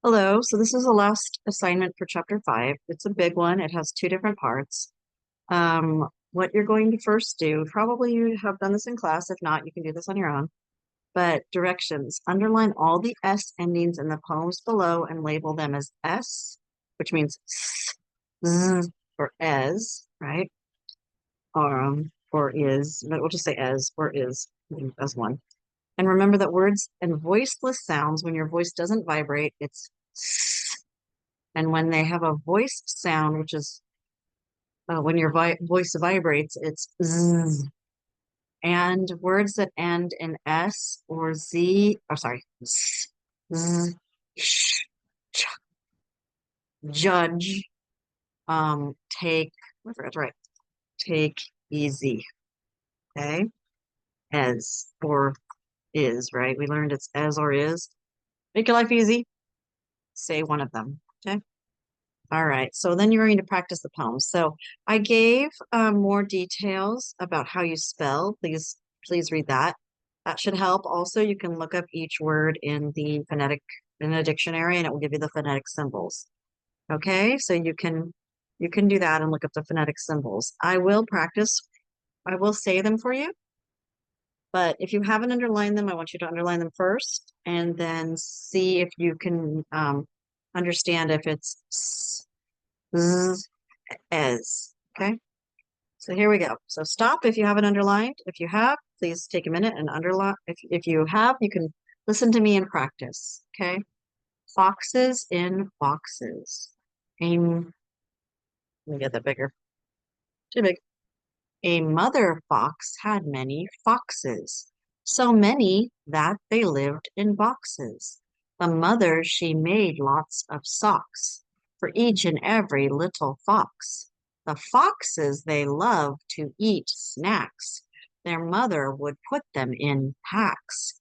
Hello, so this is the last assignment for chapter 5. It's a big one. It has two different parts. What you're going to first do, probably you have done this in class. If not, you can do this on your own. But directions, underline all the S endings in the poems below and label them as S, which means S, Z, or as, right? Or is, but we'll just say as or is as one. And remember that words and voiceless sounds, when your voice doesn't vibrate, it's S. And when they have a voiced sound, which is when your voice vibrates, it's Z. And words that end in S or Z, or sorry, S, Z, sh, ch, judge, take, I forgot to write, take easy, okay? As or is, right? We learned it's as or is. Make your life easy. Say one of them, okay? All right, so then you're going to practice the poems. So I gave more details about how you spell. Please read that. That should help. Also, you can look up each word in a dictionary, and it will give you the phonetic symbols. Okay, so you can do that and look up the phonetic symbols. I will practice. I will say them for you, but if you haven't underlined them, I want you to underline them first, and then see if you can understand if it's z, as. Okay, so here we go. So stop if you haven't underlined. If you have, please take a minute and underline. If you have, you can listen to me and practice. Okay, foxes in boxes. Let me get that bigger. Too big. A mother fox had many foxes, so many that they lived in boxes. The mother, she made lots of socks for each and every little fox. The foxes, they love to eat snacks. Their mother would put them in packs.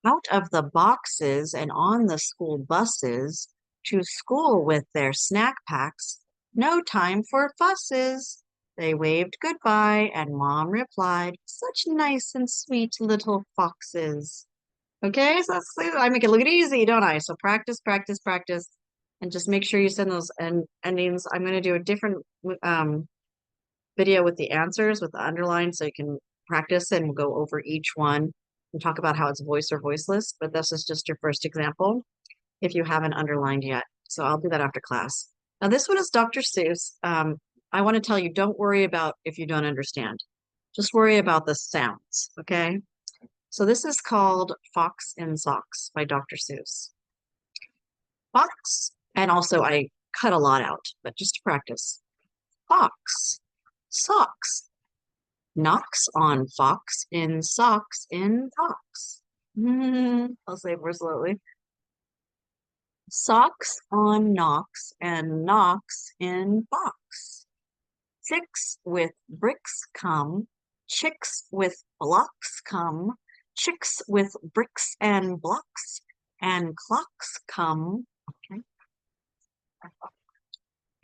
Out of the boxes and on the school buses, to school with their snack packs. No time for fusses. They waved goodbye, and Mom replied, such nice and sweet little foxes. Okay, so I make it look easy, don't I? So practice, practice, practice, and just make sure you send those endings. I'm going to do a different um, video with the answers with the underline so you can practice and we'll go over each one and talk about how it's voice or voiceless. But this is just your first example if you haven't underlined yet. So I'll do that after class. Now, this one is Dr. Seuss. I want to tell you, don't worry about if you don't understand. Just worry about the sounds, okay? So this is called Fox in Socks by Dr. Seuss. Fox, and also I cut a lot out, but just to practice. Fox, socks, knocks on fox in socks in box. I'll say it more slowly. Socks on knocks and knocks in box. Sticks with bricks come, chicks with blocks come, chicks with bricks and blocks, and clocks come. Okay.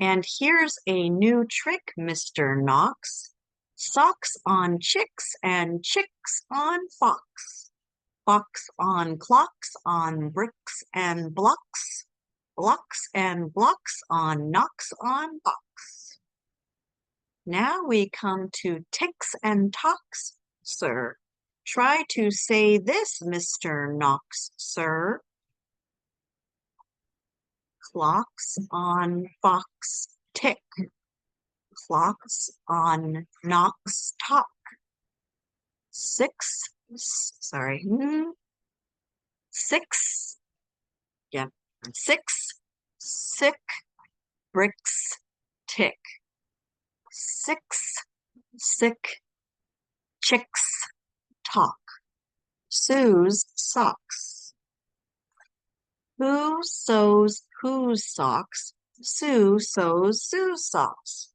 And here's a new trick, Mr. Knox. Socks on chicks and chicks on fox. Fox on clocks on bricks and blocks. Blocks and blocks on knocks on box. Now we come to ticks and tocks, sir. Try to say this, Mr. Knox, sir. Clocks on fox tick. Clocks on knocks talk. Sorry, six, yeah, six, sick bricks tick. Six, sick chicks talk. Sue's socks. Who sews whose socks? Sue sews Sue's socks.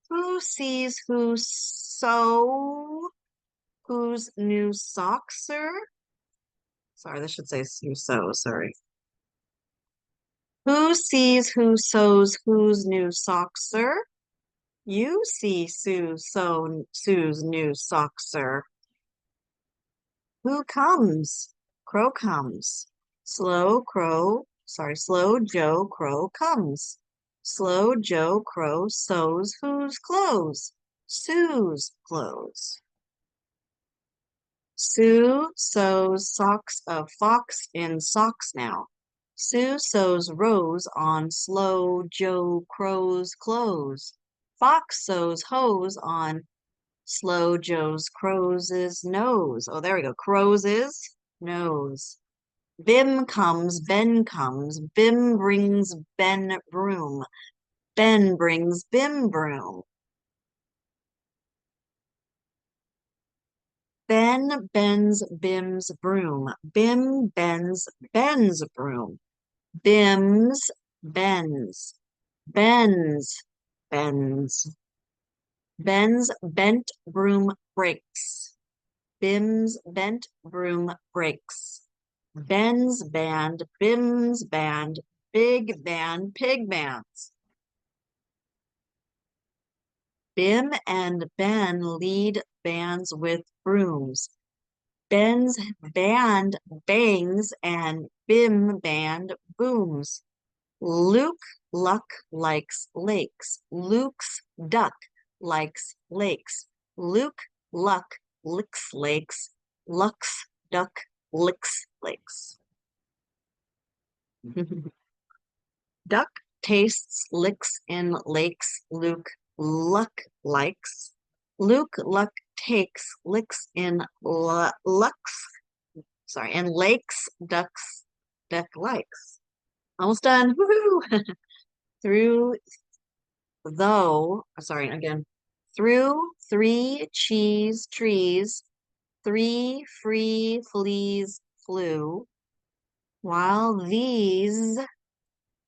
Who sees who sew whose new socks, sir? Sorry, this should say who sews, sorry. Who sees who sews whose new socks, sir? You see Sue's new socks, sir. Who comes? Crow comes. Slow Joe Crow comes. Slow Joe Crow sews whose clothes? Sue's clothes. Sue sews socks of fox in socks now. Sue sews rows on Slow Joe Crow's clothes. Fox sews hose on Slow Joe's Crow's nose. Oh, there we go. Crow's is nose. Bim comes, Ben comes. Bim brings Ben broom. Ben brings Bim broom. Ben bends Bim's broom. Bim bends Ben's broom. Bims bends. Bends bends. Ben's bent broom breaks. Bim's bent broom breaks. Ben's band, Bim's band, big band, pig bands. Bim and Ben lead bands with brooms. Ben's band bangs and Bim band booms. Luke Luck likes lakes. Luke's duck likes lakes. Luke Luck licks lakes. Luck's duck licks lakes. Duck tastes licks in lakes. Luke Luck likes. Luke Luck takes licks in lucks. Sorry, and lakes duck likes. Almost done. Woohoo! Through sorry, again. Through three cheese trees, three free fleas flew, while these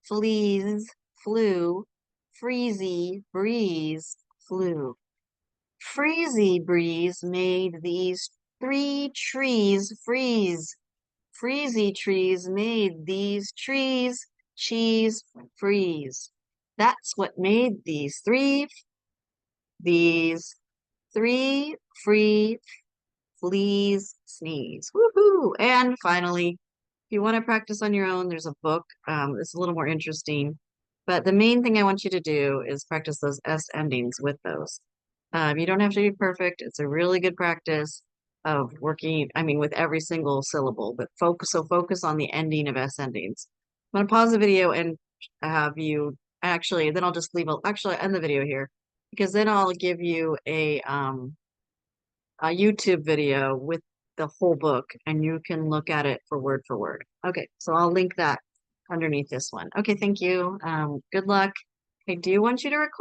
fleas flew, freezy breeze flew. Freezy breeze made these three trees freeze. Freezy trees made these trees cheese freeze. That's what made these three free fleas sneeze. Woohoo! And finally, if you want to practice on your own, there's a book. It's a little more interesting. But the main thing I want you to do is practice those S endings with those. You don't have to be perfect. It's a really good practice of working, I mean, with every single syllable, but focus on the ending of S endings. I'm gonna pause the video and have you actually, then I'll just actually end the video here because then I'll give you a YouTube video with the whole book and you can look at it for word. Okay, so I'll link that underneath this one. Okay, thank you. Good luck. I do want you to record.